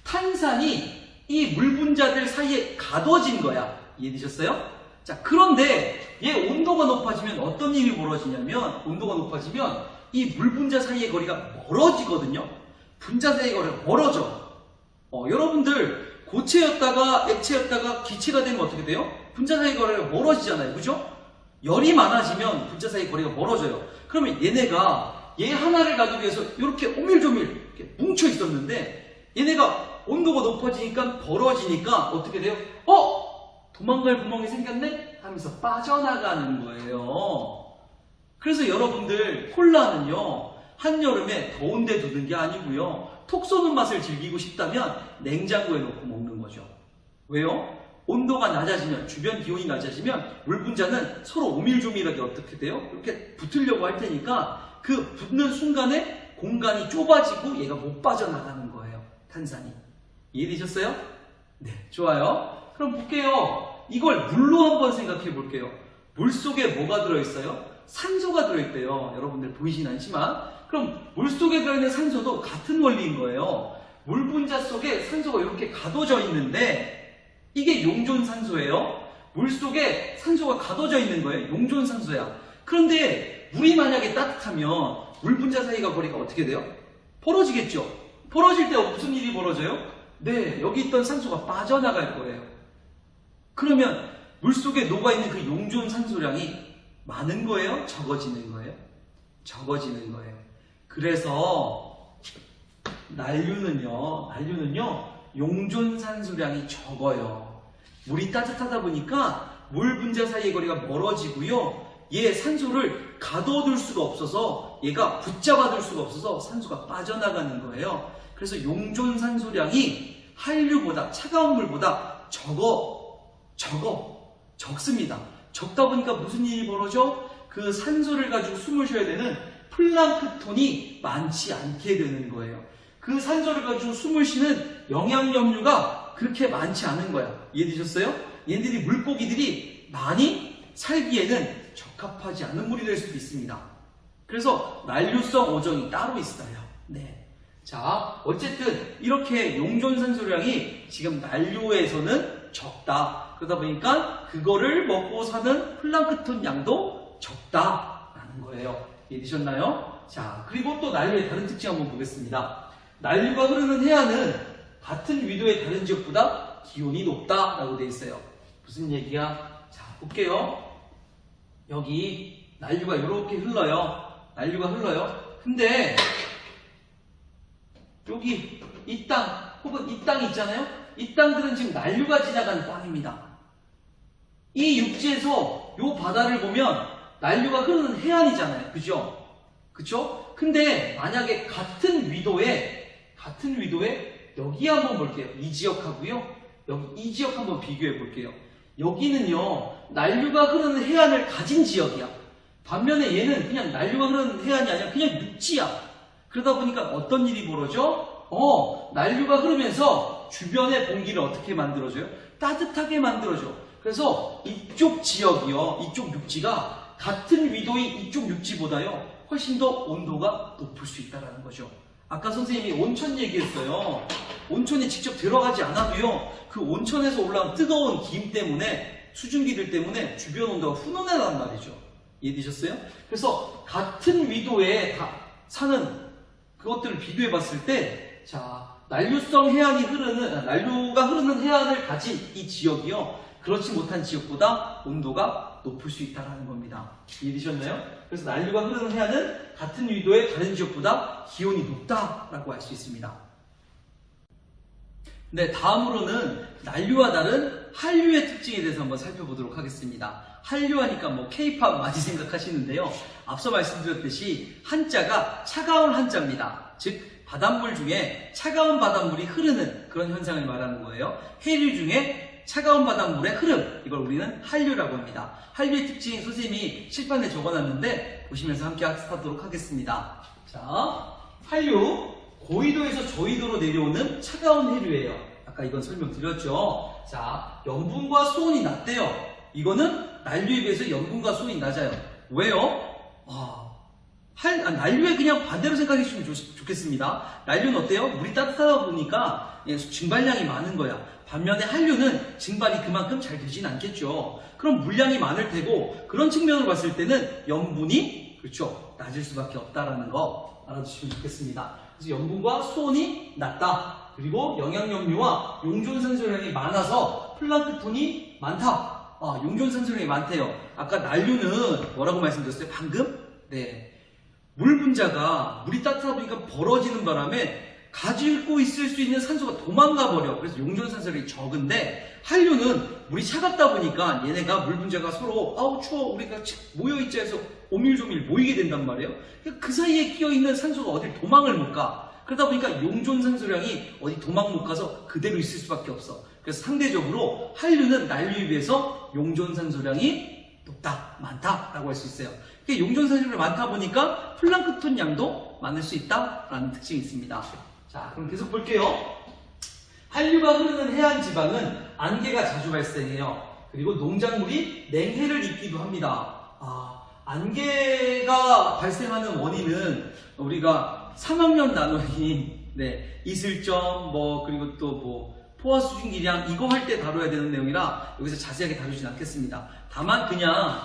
Speaker 1: 탄산이 이 물 분자들 사이에 가둬진 거야. 이해되셨어요? 자, 그런데 얘 온도가 높아지면 어떤 일이 벌어지냐면 온도가 높아지면 이 물 분자 사이의 거리가 멀어지거든요. 분자 사이의 거리가 멀어져. 여러분들 고체였다가 액체였다가 기체가 되면 어떻게 돼요? 분자 사이 거리가 멀어지잖아요. 그죠? 열이 많아지면 분자 사이 거리가 멀어져요. 그러면 얘네가 얘 하나를 가지고 해서 이렇게 오밀조밀 이렇게 뭉쳐 있었는데 얘네가 온도가 높아지니까 벌어지니까 어떻게 돼요? 도망갈 구멍이 생겼네? 하면서 빠져나가는 거예요. 그래서 여러분들 콜라는요, 한여름에 더운데 두는 게 아니고요, 톡 쏘는 맛을 즐기고 싶다면 냉장고에 넣고 먹는 거죠. 왜요? 온도가 낮아지면, 주변 기온이 낮아지면 물 분자는 서로 오밀조밀하게 어떻게 돼요? 이렇게 붙으려고 할 테니까 그 붙는 순간에 공간이 좁아지고 얘가 못 빠져나가는 거예요. 탄산이. 이해되셨어요? 네, 좋아요. 그럼 볼게요. 이걸 물로 한번 생각해 볼게요. 물 속에 뭐가 들어있어요? 산소가 들어있대요. 여러분들 보이진 않지만. 그럼 물 속에 들어있는 산소도 같은 원리인 거예요. 물 분자 속에 산소가 이렇게 가둬져 있는데 이게 용존산소예요. 물 속에 산소가 가둬져 있는 거예요. 용존산소야. 그런데 물이 만약에 따뜻하면 물 분자 사이가 거리가 어떻게 돼요? 벌어지겠죠. 벌어질 때 무슨 일이 벌어져요? 네, 여기 있던 산소가 빠져나갈 거예요. 그러면 물속에 녹아있는 그 용존산소량이 많은 거예요? 적어지는 거예요? 적어지는 거예요. 그래서 난류는요, 용존산소량이 적어요. 물이 따뜻하다 보니까 물 분자 사이의 거리가 멀어지고요. 얘 산소를 가둬둘 수가 없어서, 얘가 붙잡아둘 수가 없어서 산소가 빠져나가는 거예요. 그래서 용존산소량이 한류보다, 차가운 물보다 적습니다. 적다 보니까 무슨 일이 벌어져? 그 산소를 가지고 숨을 쉬어야 되는 플랑크톤이 많지 않게 되는 거예요. 그 산소를 가지고 숨을 쉬는 영양염류가 그렇게 많지 않은 거야. 이해되셨어요? 얘네들이, 물고기들이 많이 살기에는 적합하지 않은 물이 될 수도 있습니다. 그래서 난류성 오존이 따로 있어요. 네. 자, 어쨌든 이렇게 용존산소량이 지금 난류에서는 적다. 그러다 보니까 그거를 먹고 사는 플랑크톤 양도 적다라는 거예요. 이해되셨나요? 자, 그리고 또 난류의 다른 특징 한번 보겠습니다. 난류가 흐르는 해안은 같은 위도의 다른 지역보다 기온이 높다라고 되어 있어요. 무슨 얘기야? 자, 볼게요. 여기 난류가 이렇게 흘러요. 난류가 흘러요. 근데 여기 이 땅 혹은 이 땅이 있잖아요. 이 땅들은 지금 난류가 지나가는 땅입니다. 이 육지에서 요 바다를 보면 난류가 흐르는 해안이잖아요. 그죠? 그쵸? 근데 만약에 같은 위도에 여기 한번 볼게요. 이 지역하고요. 여기 이 지역 한번 비교해 볼게요. 여기는요, 난류가 흐르는 해안을 가진 지역이야. 반면에 얘는 그냥 난류가 흐르는 해안이 아니라 그냥 육지야. 그러다 보니까 어떤 일이 벌어져? 난류가 흐르면서 주변의 공기를 어떻게 만들어줘요? 따뜻하게 만들어줘. 그래서 이쪽 지역이요, 이쪽 육지가 같은 위도의 이쪽 육지보다요 훨씬 더 온도가 높을 수 있다는 거죠. 아까 선생님이 온천 얘기했어요. 온천에 직접 들어가지 않아도요, 그 온천에서 올라온 뜨거운 기임 때문에, 수증기들 때문에 주변 온도가 훈훈하단 말이죠. 이해되셨어요? 그래서 같은 위도에 다 사는 그것들을 비교해 봤을 때, 자, 난류가 흐르는 해안을 가진 이 지역이요, 그렇지 못한 지역보다 온도가 높을 수 있다는 겁니다. 이해되셨나요? 그래서 난류가 흐르는 해안은 같은 위도의 다른 지역보다 기온이 높다라고 할 수 있습니다. 네, 다음으로는 난류와 다른 한류의 특징에 대해서 한번 살펴보도록 하겠습니다. 한류하니까 뭐 K-팝 많이 생각하시는데요. 앞서 말씀드렸듯이 한자가 차가운 한자입니다. 즉 바닷물 중에 차가운 바닷물이 흐르는 그런 현상을 말하는 거예요. 해류 중에 차가운 바닷물의 흐름, 이걸 우리는 한류라고 합니다. 한류의 특징 선생님이 칠판에 적어놨는데 보시면서 함께 학습하도록 하겠습니다. 자, 한류, 고위도에서 저위도로 내려오는 차가운 해류예요. 아까 이건 설명드렸죠. 자, 염분과 수온이 낮대요. 이거는 난류에 비해서 염분과 수온이 낮아요. 왜요? 난류에 그냥 반대로 생각해 주시면 좋겠습니다. 난류는 어때요? 물이 따뜻하다 보니까 증발량이 많은 거야. 반면에 한류는 증발이 그만큼 잘 되진 않겠죠. 그럼 물량이 많을 테고, 그런 측면으로 봤을 때는 염분이, 그렇죠, 낮을 수밖에 없다라는 거 알아두시면 좋겠습니다. 그래서 염분과 수온이 낮다. 그리고 영양염류와 용존산소량이 많아서 플랑크톤이 많다. 용존산소량이 많대요. 아까 난류는 뭐라고 말씀드렸어요? 방금? 네. 물 분자가 물이 따뜻하다 보니까 벌어지는 바람에 가지고 있을 수 있는 산소가 도망가 버려. 그래서 용존산소량이 적은데 한류는 물이 차갑다 보니까 얘네가 물 분자가 서로 아우 추워 우리가 모여있자 해서 오밀조밀 모이게 된단 말이에요. 그 사이에 끼어있는 산소가 어딜 도망을 못 가. 그러다 보니까 용존산소량이 어디 도망 못 가서 그대로 있을 수밖에 없어. 그래서 상대적으로 한류는 난류에 비해서 용존산소량이 높다, 많다라고 할 수 있어요. 용존산소량이 많다 보니까 플랑크톤 양도 많을 수 있다라는 특징이 있습니다. 자, 그럼 계속 볼게요. 한류가 흐르는 해안 지방은 안개가 자주 발생해요. 그리고 농작물이 냉해를 입기도 합니다. 안개가 발생하는 원인은 우리가 3학년 단원인 이슬점 그리고 또 포화 수증 기량 이거 할 때 다뤄야 되는 내용이라 여기서 자세하게 다루진 않겠습니다. 다만 그냥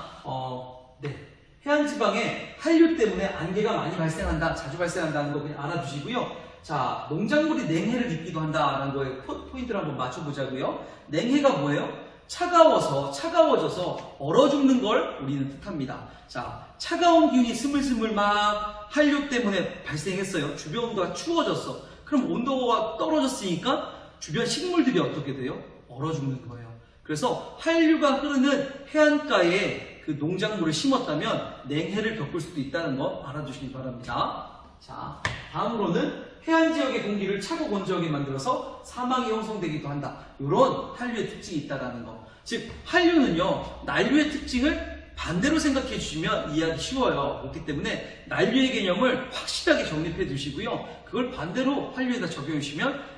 Speaker 1: 해안 지방에 한류 때문에 안개가 많이 발생한다, 자주 발생한다는 거 그냥 알아두시고요. 자, 농작물이 냉해를 입기도 한다라는 거에 포인트를 한번 맞춰보자고요. 냉해가 뭐예요? 차가워져서 얼어 죽는 걸 우리는 뜻합니다. 자, 차가운 기운이 스물스물 막 한류 때문에 발생했어요. 주변 온도가 추워졌어. 그럼 온도가 떨어졌으니까 주변 식물들이 어떻게 돼요? 얼어 죽는 거예요. 그래서 한류가 흐르는 해안가에 그 농작물을 심었다면 냉해를 겪을 수도 있다는 거 알아두시기 바랍니다. 자, 다음으로는 해안 지역의 공기를 차고 건조하게 만들어서 사망이 형성되기도 한다. 이런 한류의 특징이 있다는 거. 즉 한류는요, 난류의 특징을 반대로 생각해 주시면 이해하기 쉬워요. 그렇기 때문에 난류의 개념을 확실하게 정립해 두시고요. 그걸 반대로 한류에다 적용해 주시면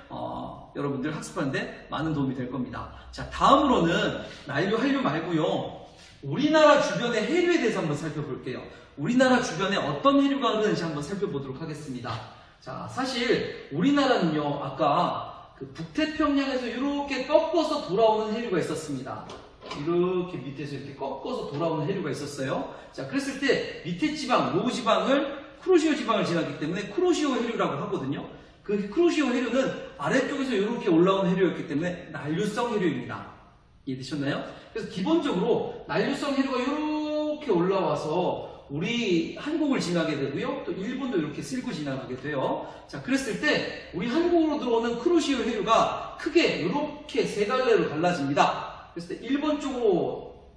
Speaker 1: 여러분들 학습하는데 많은 도움이 될 겁니다. 자, 다음으로는 난류, 한류 말고요. 우리나라 주변의 해류에 대해서 한번 살펴볼게요. 우리나라 주변에 어떤 해류가 흐르는지 한번 살펴보도록 하겠습니다. 자, 사실 우리나라는요, 아까 그 북태평양에서 이렇게 꺾어서 돌아오는 해류가 있었습니다. 이렇게 밑에서 이렇게 꺾어서 돌아오는 해류가 있었어요. 자, 그랬을 때 밑에 지방, 요 지방을 쿠로시오 지방을 지났기 때문에 쿠로시오 해류라고 하거든요. 그 쿠로시오 해류는 아래쪽에서 이렇게 올라온 해류였기 때문에 난류성 해류입니다. 이해되셨나요? 그래서 기본적으로 난류성 해류가 이렇게 올라와서 우리 한국을 지나게 되고요. 또 일본도 이렇게 쓸고 지나가게 돼요. 자, 그랬을 때 우리 한국으로 들어오는 쿠로시오 해류가 크게 이렇게 세 갈래로 갈라집니다. 그랬을 때 일본 쪽으로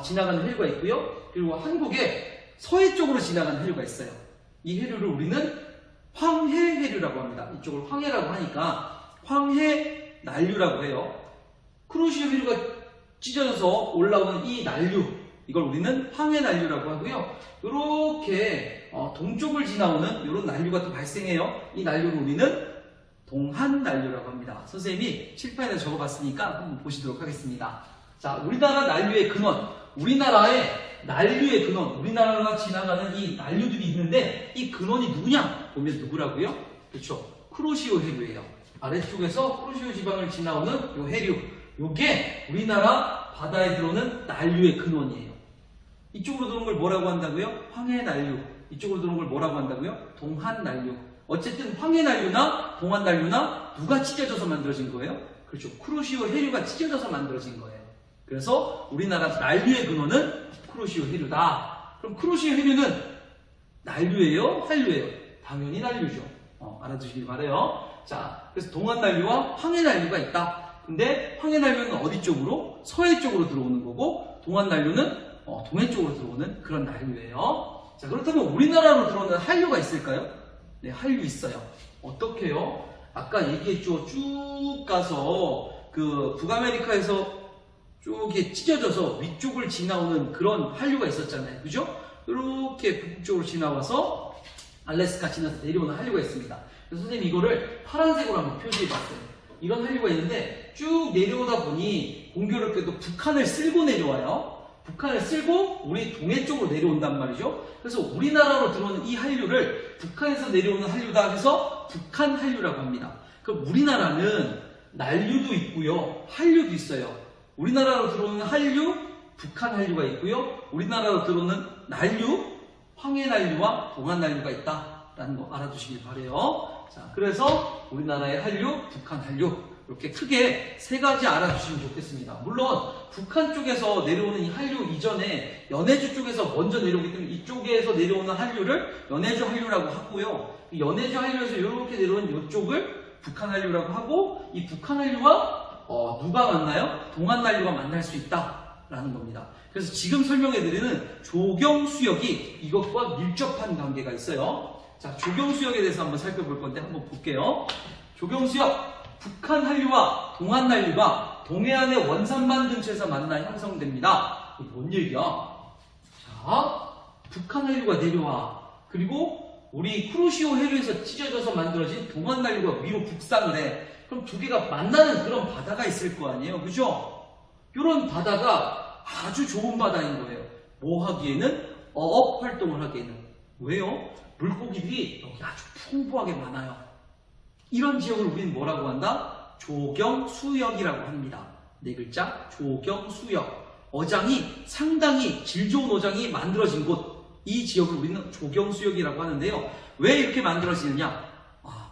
Speaker 1: 지나가는 해류가 있고요. 그리고 한국의 서해 쪽으로 지나가는 해류가 있어요. 이 해류를 우리는 황해해류라고 합니다. 이쪽을 황해라고 하니까 황해 난류라고 해요. 쿠로시오 해류가 찢어져서 올라오는 이 난류, 이걸 우리는 황해난류라고 하고요. 이렇게 동쪽을 지나오는 이런 난류가 또 발생해요. 이 난류를 우리는 동한난류라고 합니다. 선생님이 칠판에 적어봤으니까 한번 보시도록 하겠습니다. 자, 우리나라 난류의 근원, 우리나라의 난류의 근원, 우리나라가 지나가는 이 난류들이 있는데 이 근원이 누구냐? 보면 누구라고요? 그렇죠. 쿠로시오 해류예요. 아래쪽에서 쿠로시오 지방을 지나오는 이 해류, 이게 우리나라 바다에 들어오는 난류의 근원이에요. 이쪽으로 들어온 걸 뭐라고 한다고요? 황해난류. 이쪽으로 들어온 걸 뭐라고 한다고요? 동한난류. 어쨌든 황해난류나 동한난류나 누가 찢어져서 만들어진 거예요? 그렇죠. 쿠로시오 해류가 찢어져서 만들어진 거예요. 그래서 우리나라 난류의 근원은 쿠로시오 해류다. 그럼 쿠로시오 해류는 난류예요? 한류예요? 당연히 난류죠. 알아두시길 바라요. 자, 그래서 동한난류와 황해난류가 있다. 근데 황해난류는 어디 쪽으로? 서해 쪽으로 들어오는 거고, 동한난류는 동해 쪽으로 들어오는 그런 난류예요. 자, 그렇다면 우리나라로 들어오는 한류가 있을까요? 네, 한류 있어요. 어떻게요? 아까 얘기했죠. 쭉 가서 그 북아메리카에서 쭉 찢어져서 위쪽을 지나오는 그런 한류가 있었잖아요. 그죠? 이렇게 북쪽으로 지나와서 알래스카 지나서 내려오는 한류가 있습니다. 그래서 선생님 이거를 파란색으로 한번 표시해봤어요. 이런 한류가 있는데 쭉 내려오다 보니 공교롭게도 북한을 쓸고 내려와요. 북한을 쓸고 우리 동해 쪽으로 내려온단 말이죠. 그래서 우리나라로 들어오는 이 한류를 북한에서 내려오는 한류다 해서 북한 한류라고 합니다. 그럼 우리나라는 난류도 있고요, 한류도 있어요. 우리나라로 들어오는 한류, 북한 한류가 있고요. 우리나라로 들어오는 난류, 황해난류와 동한난류가 있다라는 거 알아두시길 바래요. 자, 그래서 우리나라의 한류, 북한 한류 이렇게 크게 세 가지 알아주시면 좋겠습니다. 물론 북한 쪽에서 내려오는 이 한류 이전에 연해주 쪽에서 먼저 내려오기 때문에 이쪽에서 내려오는 한류를 연해주 한류라고 하고요. 연해주 한류에서 이렇게 내려오는 이쪽을 북한 한류라고 하고, 이 북한 한류와 누가 만나요? 동한 한류가 만날 수 있다라는 겁니다. 그래서 지금 설명해드리는 조경수역이 이것과 밀접한 관계가 있어요. 자, 조경수역에 대해서 한번 살펴볼 건데 한번 볼게요. 조경수역, 북한 한류와 동한 한류가 동해안의 원산만 근처에서 만나 형성됩니다. 이게 뭔 얘기야? 자, 북한 한류가 내려와. 그리고 우리 쿠로시오 해류에서 찢어져서 만들어진 동한 한류가 위로 북상을 해. 그럼 두 개가 만나는 그런 바다가 있을 거 아니에요? 그죠? 이런 바다가 아주 좋은 바다인 거예요. 뭐 하기에는? 어업 활동을 하기에는. 왜요? 물고기들이 여기 아주 풍부하게 많아요. 이런 지역을 우리는 뭐라고 한다? 조경수역이라고 합니다. 네 글자, 조경수역. 어장이 상당히 질 좋은 어장이 만들어진 곳, 이 지역을 우리는 조경수역이라고 하는데요. 왜 이렇게 만들어지느냐?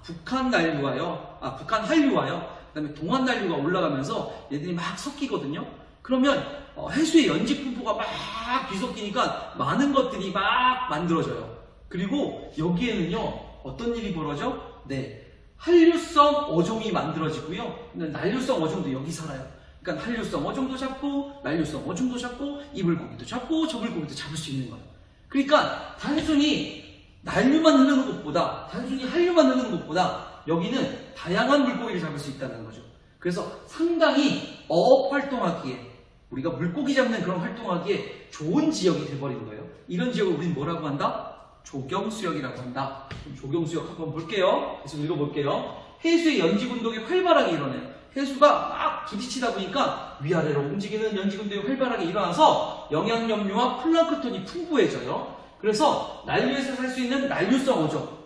Speaker 1: 북한 난류와요, 북한 한류와요, 그 다음에 동한 난류가 올라가면서 얘들이 막 섞이거든요. 그러면 해수의 연직 분포가 막 뒤섞이니까 많은 것들이 막 만들어져요. 그리고 여기에는요, 어떤 일이 벌어져? 네, 한류성 어종이 만들어지고요. 난류성 어종도 여기 살아요. 그러니까 한류성 어종도 잡고, 난류성 어종도 잡고, 이 물고기도 잡고, 저 물고기도 잡을 수 있는 거예요. 그러니까 단순히 난류만 흐르는 것보다, 단순히 한류만 흐르는 것보다 여기는 다양한 물고기를 잡을 수 있다는 거죠. 그래서 상당히 어업 활동하기에, 우리가 물고기 잡는 그런 활동하기에 좋은 지역이 돼버린 거예요. 이런 지역을 우리는 뭐라고 한다? 조경수역이라고 한다. 조경수역 한번 볼게요. 계속 읽어볼게요. 해수의 연지운동이 활발하게 일어나요. 해수가 막 부딪히다 보니까 위아래로 움직이는 연지운동이 활발하게 일어나서 영양염료와 플랑크톤이 풍부해져요. 그래서 난류에서 살 수 있는 난류성 어종,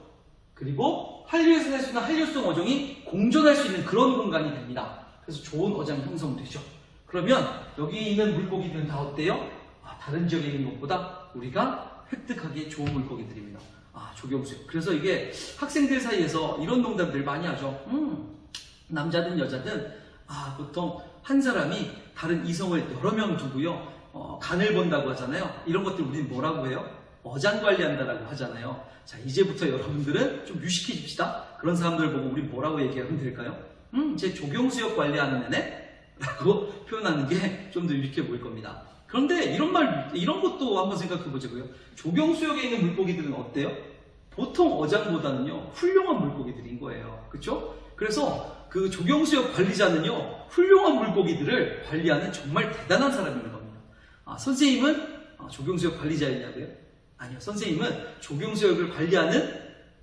Speaker 1: 그리고 한류에서 살 수 있는 한류성 어종이 공존할 수 있는 그런 공간이 됩니다. 그래서 좋은 어장이 형성되죠. 그러면 여기 있는 물고기들은 다 어때요? 다른 지역에 있는 것보다 우리가 획득하기에 좋은 물고기들입니다. 조경수역. 그래서 이게 학생들 사이에서 이런 농담들 많이 하죠. 남자든 여자든 보통 한 사람이 다른 이성을 여러 명 두고요, 간을 본다고 하잖아요. 이런 것들 우리는 뭐라고 해요? 어장 관리한다라고 하잖아요. 자, 이제부터 여러분들은 좀 유식해집시다. 그런 사람들을 보고 우리 뭐라고 얘기하면 될까요? 제 조경수역 관리하는 애네? 라고 표현하는 게 좀 더 유익해 보일 겁니다. 그런데 이런 것도 한번 생각해 보자고요. 조경수역에 있는 물고기들은 어때요? 보통 어장보다는요, 훌륭한 물고기들인 거예요. 그쵸? 그래서 그 조경수역 관리자는요, 훌륭한 물고기들을 관리하는 정말 대단한 사람인 겁니다. 선생님은 조경수역 관리자였냐고요? 아니요. 선생님은 조경수역을 관리하는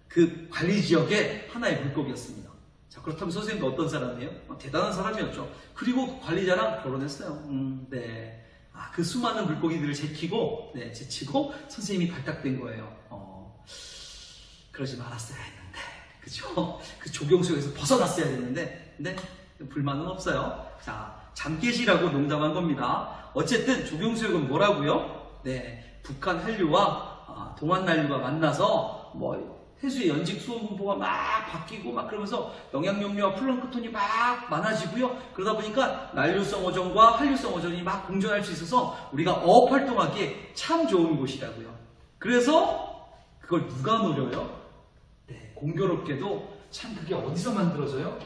Speaker 1: 그 관리 지역의 하나의 물고기였습니다. 자, 그렇다면 선생님도 어떤 사람이에요? 대단한 사람이었죠. 그리고 그 관리자랑 결혼했어요. 네. 그 수많은 물고기들을 제치고 선생님이 발탁된 거예요. 그러지 말았어야 했는데, 그죠? 그 조경수역에서 벗어났어야 했는데, 근데 불만은 없어요. 자, 잠깨시라고 농담한 겁니다. 어쨌든 조경수역은 뭐라고요? 네, 북한 한류와 동한 난류가 만나서 해수의 연직 수온 분포가 막 바뀌고 막 그러면서 영양염료와 플랑크톤이 막 많아지고요. 그러다 보니까 난류성 어종과 한류성 어종이 막 공존할 수 있어서 우리가 어업 활동하기에 참 좋은 곳이라고요. 그래서 그걸 누가 노려요? 네, 공교롭게도 참 그게 어디서 만들어져요?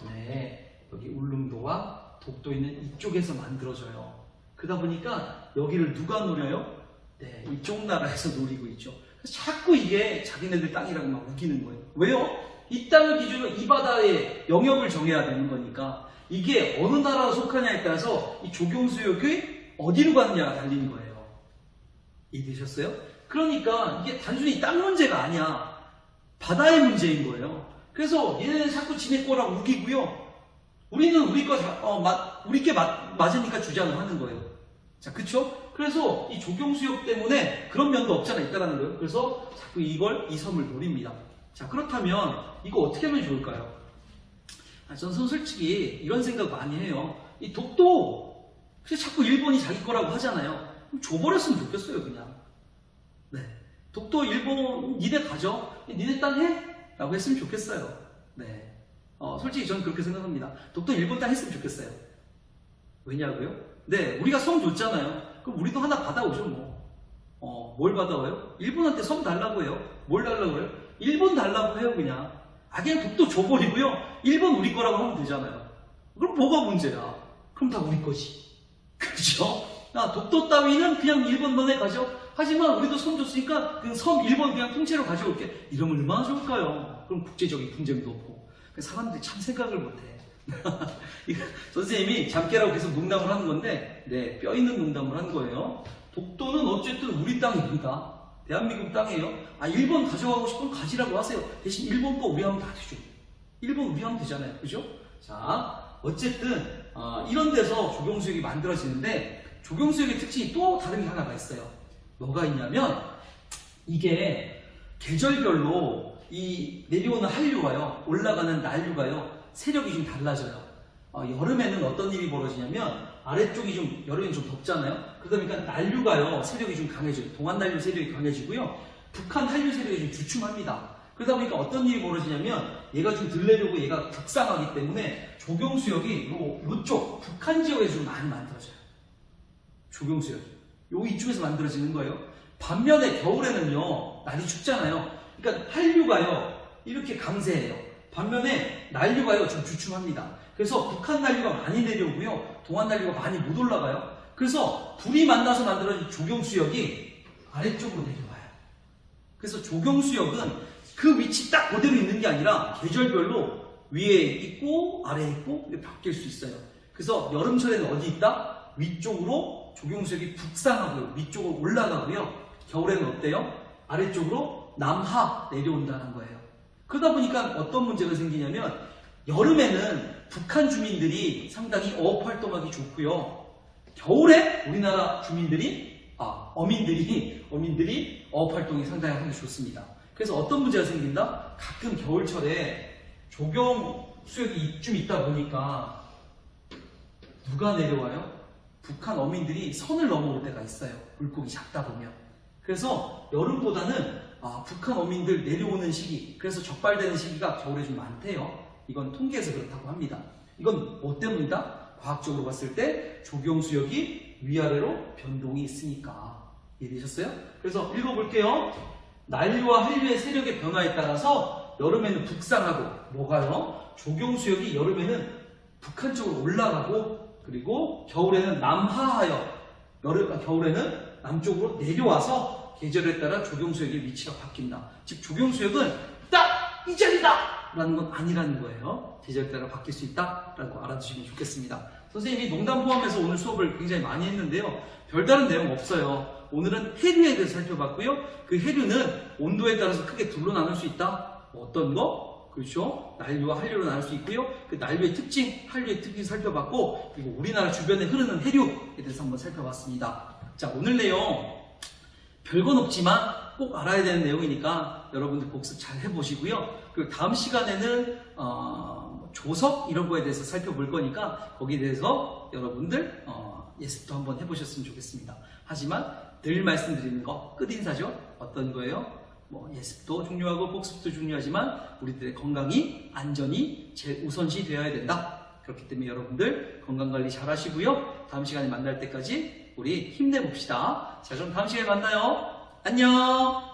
Speaker 1: 네, 여기 울릉도와 독도 있는 이쪽에서 만들어져요. 그러다 보니까 여기를 누가 노려요? 네, 이쪽 나라에서 노리고 있죠. 자꾸 이게 자기네들 땅이라고 막 우기는 거예요. 왜요? 이 땅을 기준으로 이 바다의 영역을 정해야 되는 거니까 이게 어느 나라로 속하냐에 따라서 이 조경수역이 어디로 가느냐가 달린 거예요. 이해되셨어요? 그러니까 이게 단순히 땅 문제가 아니야. 바다의 문제인 거예요. 그래서 얘네는 자꾸 지네 거라고 우기고요. 우리는 우리 거 우리께 맞으니까 주장을 하는 거예요. 자, 그쵸? 그래서 이 조경수역 때문에 그런 면도 없잖아 있다는 거예요. 그래서 자꾸 이 섬을 노립니다. 자, 그렇다면 이거 어떻게 하면 좋을까요? 저는 솔직히 이런 생각 많이 해요. 이 독도 자꾸 일본이 자기 거라고 하잖아요. 그럼 줘버렸으면 좋겠어요, 그냥. 네, 독도 일본 니네 가져? 니네 땅 해? 라고 했으면 좋겠어요. 네. 솔직히 저는 그렇게 생각합니다. 독도 일본 땅 했으면 좋겠어요. 왜냐고요? 네, 우리가 섬 줬잖아요. 그럼 우리도 하나 받아오죠, 뭐. 뭘 받아와요? 일본한테 섬 달라고 해요. 뭘 달라고 해요? 일본 달라고 해요, 그냥. 그냥 독도 줘버리고요. 일본 우리 거라고 하면 되잖아요. 그럼 뭐가 문제야? 그럼 다 우리 거지. 그죠? 독도 따위는 그냥 일본 너네 가져. 하지만 우리도 섬 줬으니까 그 섬 일본 그냥 통째로 가져올게. 이러면 얼마나 좋을까요? 그럼 국제적인 분쟁도 없고. 사람들이 참 생각을 못해. 선생님이 잠깨라고 계속 농담을 하는 건데, 네, 뼈 있는 농담을 한 거예요. 독도는 어쨌든 우리 땅입니다. 대한민국 땅이에요. 일본 가져가고 싶으면 가지라고 하세요. 대신 일본 거 우리 하면 다 되죠. 일본 우리 하면 되잖아요. 그죠? 자, 어쨌든 이런 데서 조경수역이 만들어지는데, 조경수역의 특징이 또 다른 게 하나가 있어요. 뭐가 있냐면 이게 계절별로 이 내려오는 한류가요, 올라가는 난류가요, 세력이 좀 달라져요. 여름에는 어떤 일이 벌어지냐면 아래쪽이 좀 여름엔 좀 덥잖아요. 그러다 보니까 난류가요, 세력이 좀 강해져요. 동안 난류 세력이 강해지고요, 북한 한류 세력이 좀 주춤합니다. 그러다 보니까 어떤 일이 벌어지냐면 얘가 좀 들내려고 얘가 북상하기 때문에 조경수역이 요쪽 북한 지역에서 좀 많이 만들어져요. 조경수역이 이쪽에서 만들어지는 거예요. 반면에 겨울에는요, 날이 춥잖아요. 그러니까 한류가요 이렇게 강세해요. 반면에 난류가요 좀 주춤합니다. 그래서 북한 난류가 많이 내려오고요, 동안 난류가 많이 못 올라가요. 그래서 둘이 만나서 만들어진 조경수역이 아래쪽으로 내려와요. 그래서 조경수역은 그 위치 딱 그대로 있는 게 아니라 계절별로 위에 있고 아래에 있고 이렇게 바뀔 수 있어요. 그래서 여름철에는 어디 있다? 위쪽으로 조경수역이 북상하고요, 위쪽으로 올라가고요. 겨울에는 어때요? 아래쪽으로 남하 내려온다는 거예요. 그러다 보니까 어떤 문제가 생기냐면 여름에는 북한 주민들이 상당히 어업 활동하기 좋고요, 겨울에 우리나라 주민들이 어민들이 어업 활동이 상당히 하기 좋습니다. 그래서 어떤 문제가 생긴다? 가끔 겨울철에 조경수역이 이쯤 있다 보니까 누가 내려와요? 북한 어민들이 선을 넘어올 때가 있어요. 물고기 잡다 보면. 그래서 여름보다는 북한 어민들 내려오는 시기, 그래서 적발되는 시기가 겨울에 좀 많대요. 이건 통계에서 그렇다고 합니다. 이건 뭐 때문이다? 과학적으로 봤을 때 조경수역이 위아래로 변동이 있으니까. 이해되셨어요? 그래서 읽어볼게요. 난류와 한류의 세력의 변화에 따라서 여름에는 북상하고, 뭐가요? 조경수역이 여름에는 북한 쪽으로 올라가고, 그리고 겨울에는 남하하여 겨울에는 남쪽으로 내려와서 계절에 따라 조경수역의 위치가 바뀐다. 즉 조경수역은 딱 이 자리다! 라는 건 아니라는 거예요. 계절에 따라 바뀔 수 있다 라고 알아두시면 좋겠습니다. 선생님이 농담 포함해서 오늘 수업을 굉장히 많이 했는데요, 별다른 내용 없어요. 오늘은 해류에 대해서 살펴봤고요. 그 해류는 온도에 따라서 크게 둘로 나눌 수 있다. 어떤 거? 그렇죠? 난류와 한류로 나눌 수 있고요. 그 난류의 특징, 한류의 특징 살펴봤고, 그리고 우리나라 주변에 흐르는 해류에 대해서 한번 살펴봤습니다. 자, 오늘 내용 별건 없지만 꼭 알아야 되는 내용이니까 여러분들 복습 잘 해보시고요. 그리고 다음 시간에는 조석 이런 거에 대해서 살펴볼 거니까 거기에 대해서 여러분들 예습도 한번 해보셨으면 좋겠습니다. 하지만 늘 말씀드리는 거 끝인사죠. 어떤 거예요? 예습도 중요하고 복습도 중요하지만 우리들의 건강이, 안전이 제일 우선시 되어야 된다. 그렇기 때문에 여러분들 건강관리 잘 하시고요. 다음 시간에 만날 때까지 우리 힘내봅시다. 자, 그럼 다음 시간에 만나요. 안녕!